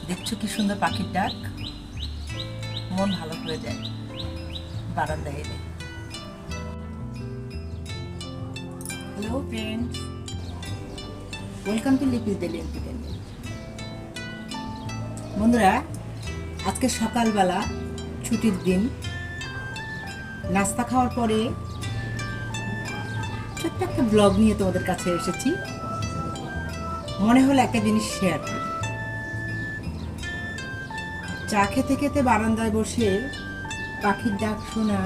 দেখছো কি সুন্দর পাখির ডাক, মন ভালো হয়ে যায় বারান্দায় এলে। Hello friends, welcome to Lipi's daily entertainment. বন্ধুরা, আজকে সকালবেলা ছুটির দিন, নাস্তা খাওয়ার পরে ছোট্ট একটা ব্লগ নিয়ে তোমাদের কাছে এসেছি। মনে হলো একটা জিনিস শেয়ার করি। চা খেতে খেতে বারান্দায় বসে পাখির ডাক শোনা,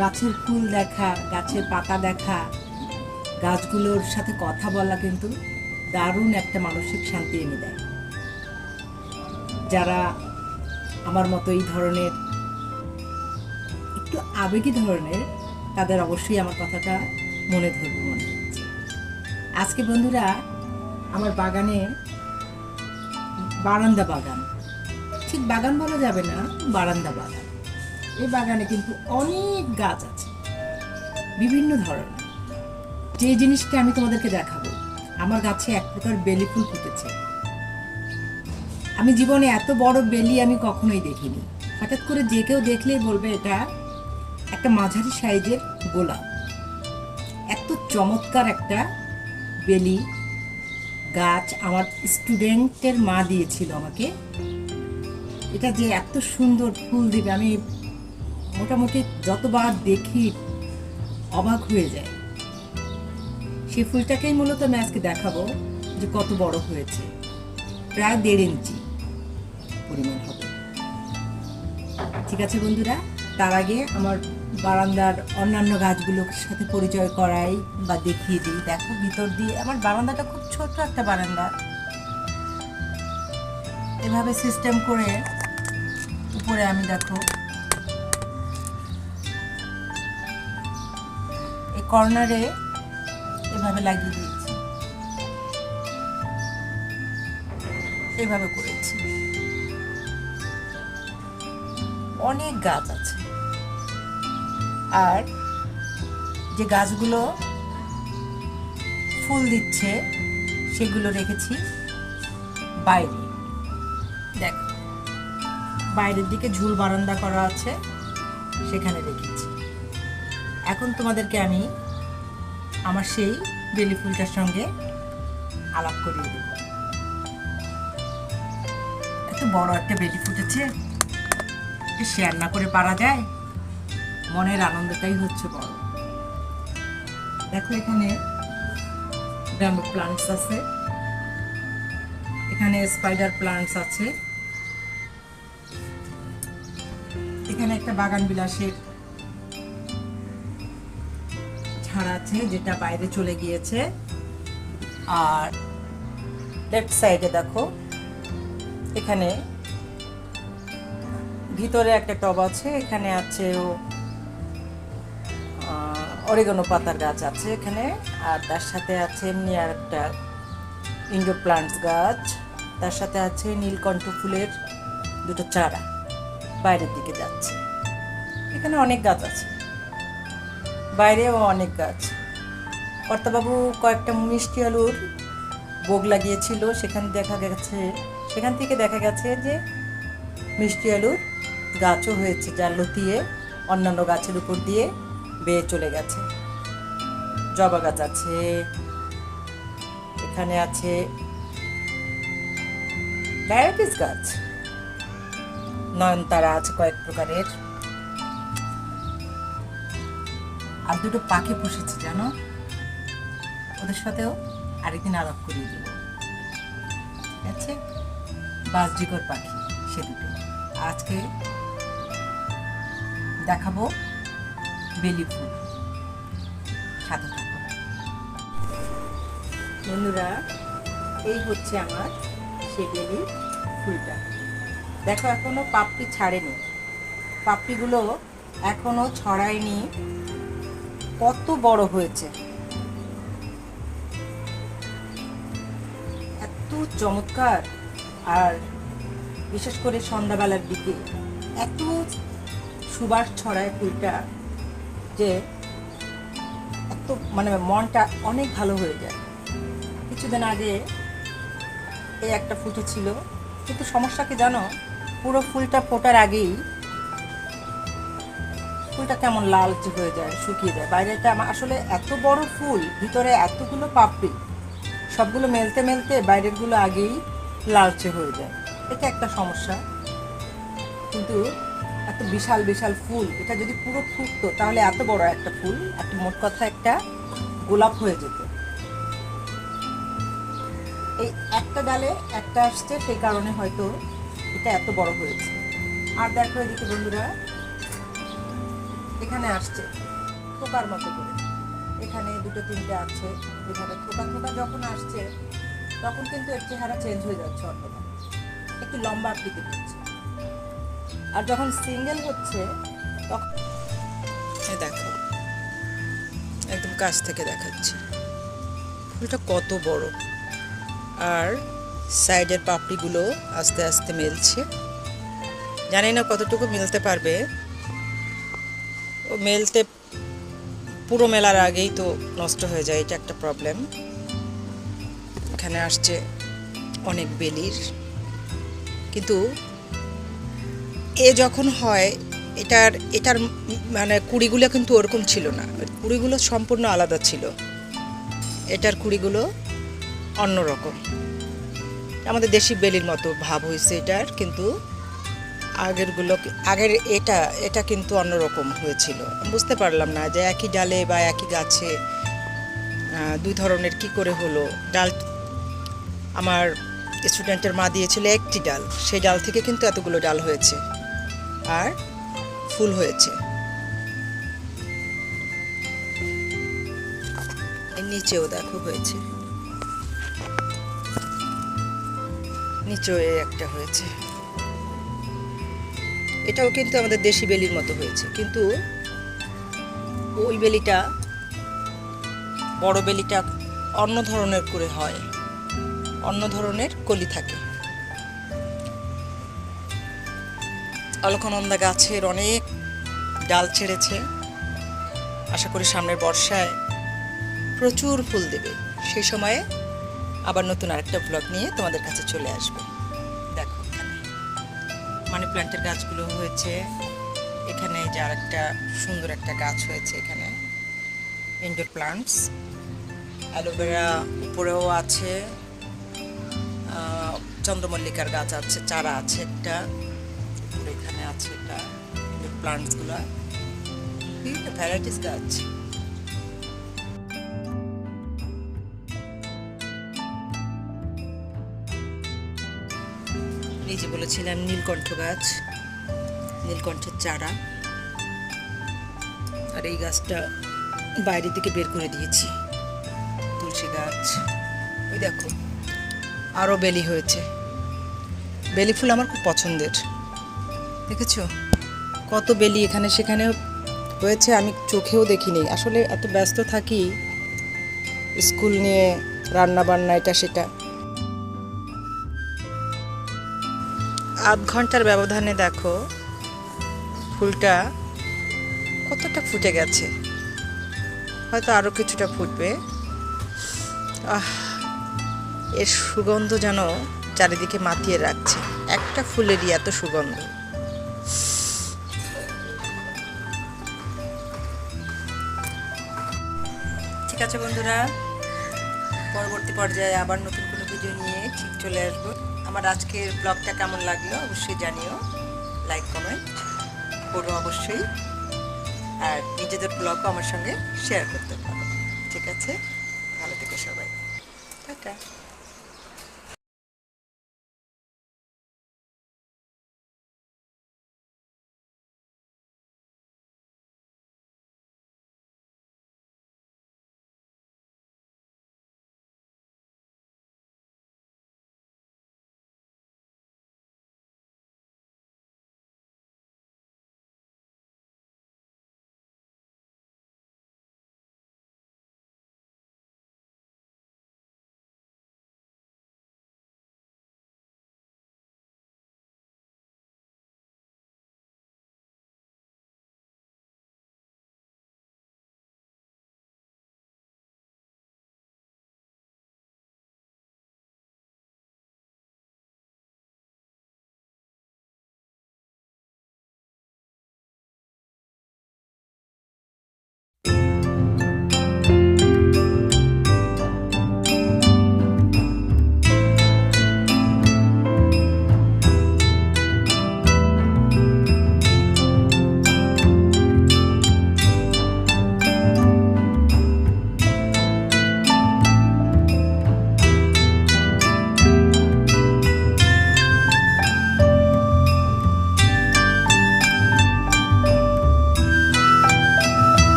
গাছের ফুল দেখা, গাছের পাতা দেখা, গাছগুলোর সাথে কথা বলা কিন্তু দারুণ একটা মানসিক শান্তি এনে দেয়। যারা আমার মতো এই ধরনের একটু আবেগী ধরনের, তাদের অবশ্যই আমার কথাটা মনে ধরবে মনে হচ্ছে। আজকে বন্ধুরা, আমার বাগানে, বারান্দা বাগান, ঠিক বাগান বলা যাবে না, বারান্দা বাগান। এই বাগানে কিন্তু অনেক গাছ আছে, বিভিন্ন ধরনের। যে জিনিসটা আমি তোমাদেরকে দেখাবো, আমার গাছে এক প্রকার বেলি ফুল ফুটেছে। আমি জীবনে এত বড় বেলি আমি কখনোই দেখিনি। হঠাৎ করে যে কেউ দেখলেই বলবে এটা একটা মাঝারি সাইজের গোলাপ। এত চমৎকার একটা বেলি গাছ আমার স্টুডেন্টের মা দিয়েছিল আমাকে। এটা যে এত সুন্দর ফুল দিবে, আমি মোটামুটি যতবার দেখি অবাক হয়ে যায়। সেই ফুলটাকেই মূলত আমি আজকে দেখাবো যে কত বড় হয়েছে। প্রায় 1.5 ইঞ্চি পরিমাণ হবে। ঠিক আছে বন্ধুরা, তার আগে আমার বারান্দার অন্যান্য গাছগুলোর সাথে পরিচয় করাই বা দেখিয়ে দিই। দেখো, ভিতর দিয়ে আমার বারান্দাটা খুব ছোট একটা বারান্দা। এভাবে সিস্টেম করে উপরে আমি দেখো এই কর্নারে এভাবে লাগিয়ে দিয়েছি, এভাবে করেছি। অনেক গাছ আছে, আর যে গাছগুলো ফুল দিচ্ছে সেগুলো রেখেছি বাইরে। দেখো, বাইরের দিকে ঝুল বারান্দা করা আছে, সেখানে রেখেছি। এখন তোমাদেরকে আমি আমার সেই বেলি ফুলটার সঙ্গে আলাপ করিয়ে দেব। এত বড় একটা বেলি ফুটেছে, শেয়ার না করে পারা যায়? মনের আনন্দটাই হচ্ছে বড়। দেখো, এখানে ব্যাম্বু প্লান্টস আছে, এখানে স্পাইডার প্লান্টস আছে, এখানে একটা বাগান বিলাসের ঝাড় আছে যেটা বাইরে চলে গিয়েছে। আর লেফট সাইডে দেখো, এখানে ভিতরে একটা টব আছে, এখানে আছে অরিগানো পাতার গাছ আছে এখানে। আর তার সাথে আছে এমনি আর একটা ইনডোর প্লান্টস গাছ, তার সাথে আছে নীলকণ্ঠ ফুলের 2টো চারা বাইরের দিকে যাচ্ছে। এখানে অনেক গাছ আছে, বাইরেও অনেক গাছ। কর্তাবাবু কয়েকটা মিষ্টি আলুর বোগ লাগিয়েছিল, সেখান থেকে দেখা গেছে যে মিষ্টি আলুর গাছও হয়েছে, যা লতিয়ে অন্যান্য গাছের উপর দিয়ে বেয়ে চলে গেছে। জবা গাছ আছে, এখানে আছে ডায়াবেটিস গাছ, নয়নতারা আছে কয়েক প্রকারের। আর 2টো পাখি পুষেছি জানো, ওদের সাথেও আরেকদিন আলাপ করিয়ে দেব। ঠিক আছে, বাজরিকর পাখি সে 2টো। আজকে দেখাবো বেলি ফুল, সাথে থাকো বন্ধুরা। এই হচ্ছে আমার সেই বেলি ফুলটা। দেখো, এখনো পাপড়ি ছাড়েনি, পাপড়িগুলো এখনো ছড়ায়নি, কত বড় হয়েছে। এত চমৎকার, আর বিশেষ করে সন্ধ্যাবেলার দিকে এত সুবাস ছড়ায় ফুলটা যে এত মনটা অনেক ভালো হয়ে যায়। কিছুদিন আগে এই একটা ফুটেছিল, কিন্তু সমস্যা কি জানো, পুরো ফুলটা ফোটার আগেই ফুলটা কেমন লালচে হয়ে যায়, শুকিয়ে যায়। বাইরেটা আসলে এত বড় ফুল, ভিতরে এতগুলো পাপড়ি, সবগুলো মেলতে মেলতে বাইরেরগুলো আগেই লালচে হয়ে যায়। এটা একটা সমস্যা। কিন্তু এত বিশাল বিশাল ফুল, এটা যদি পুরো ফুটতো তাহলে এত বড় একটা ফুল, একটা মোট কথা একটা গোলাপ হয়ে যেত। এই একটা ডালে একটা আসছে, সেই কারণে হয়তো এটা এত বড় হয়েছে। আর দেখো এদিকে বন্ধুরা, এখানে আসছে থোকার মতো করে, এখানে দুটো তিনটে আছে, এভাবে থোকা থোকা যখন আসছে তখন কিন্তু এর চেহারা চেঞ্জ হয়ে যাচ্ছে, অন্যটা একটু লম্বা আকৃতি হচ্ছে। আর যখন সিঙ্গেল হচ্ছে তখন দেখো, একদম কাছ থেকে দেখাচ্ছি ফুলটা কত বড়। আর সাইডের পাপড়িগুলো আস্তে আস্তে মেলছে, জানি না কতটুকু মেলতে পারবে। ও মেলতে পুরো মেলার আগেই তো নষ্ট হয়ে যায়, এটা একটা প্রবলেম। এখানে আসছে অনেক বেলির, কিন্তু এ যখন হয় এটার এটার মানে কুড়িগুলো কিন্তু ওরকম ছিল না, কুড়িগুলো সম্পূর্ণ আলাদা ছিল। এটার কুড়িগুলো অন্যরকম, আমাদের দেশি বেলির মতো ভাব হয়েছে এটার, কিন্তু আগের এটা কিন্তু অন্যরকম হয়েছিল। বুঝতে পারলাম না যে একই ডালে বা একই গাছে দুই ধরনের কি করে হলো। ডাল আমার স্টুডেন্টের মা দিয়েছিল একটি ডাল, সেই ডাল থেকে কিন্তু এতগুলো ডাল হয়েছে আর ফুল হয়েছে। এর নিচেও দেখো হয়েছে, নিচেও একটা হয়েছে। এটাও কিন্তু আমাদের দেশি বেলির মতো হয়েছে, কিন্তু ওই বেলিটা, বড় বেলিটা অন্য ধরনের করে হয়, অন্য ধরনের কলি থাকে। অলকানন্দা গাছের অনেক ডাল ছেড়েছে, আশা করি সামনের বর্ষায় প্রচুর ফুল দেবে। সেই সময়ে আবার নতুন আরেকটা ব্লগ নিয়ে তোমাদের কাছে চলে আসবে। দেখো এখানে মানি প্ল্যান্টের গাছগুলো হয়েছে, এখানে যে আরেকটা সুন্দর একটা গাছ হয়েছে, এখানে ইনডোর প্লান্টস। অ্যালোভেরা উপরেও আছে, চন্দ্রমল্লিকার গাছ আছে, চারা আছে একটা, এখানে আছে এটা ইনডোর প্লান্টসগুলো, বিভিন্ন ভ্যারাইটিস গাছ। এই যে বলেছিলাম নীলকণ্ঠ গাছ, নীলকণ্ঠের চারা। আর এই গাছটা বাইরের দিকে বের করে দিয়েছি, তুলসী গাছ। ওই দেখো আরও বেলি হয়েছে, বেলি ফুল আমার খুব পছন্দের। দেখেছো কত বেলি এখানে সেখানে হয়েছে, আমি চোখেও দেখিনি। আসলে এত ব্যস্ত থাকি স্কুল নিয়ে, রান্না বান্না এটা সেটা। আধ ঘন্টার ব্যবধানে দেখো ফুলটা কতটা ফুটে গেছে, হয়তো আরও কিছুটা ফুটবে। এর সুগন্ধ যেন চারিদিকে মাতিয়ে রাখছে, একটা ফুলেরই এত সুগন্ধ। ঠিক আছে বন্ধুরা, পরবর্তী পর্যায়ে আবার নতুন কোনো ভিডিও নিয়ে ঠিক চলে আসবো। আমার আজকের ব্লগটা কেমন লাগলো অবশ্যই জানিও, লাইক কমেন্ট করো অবশ্যই, আর নিজেদের ব্লগও আমার সঙ্গে শেয়ার করতে পারো। ঠিক আছে, ভালো থেকো সবাই, টাটা।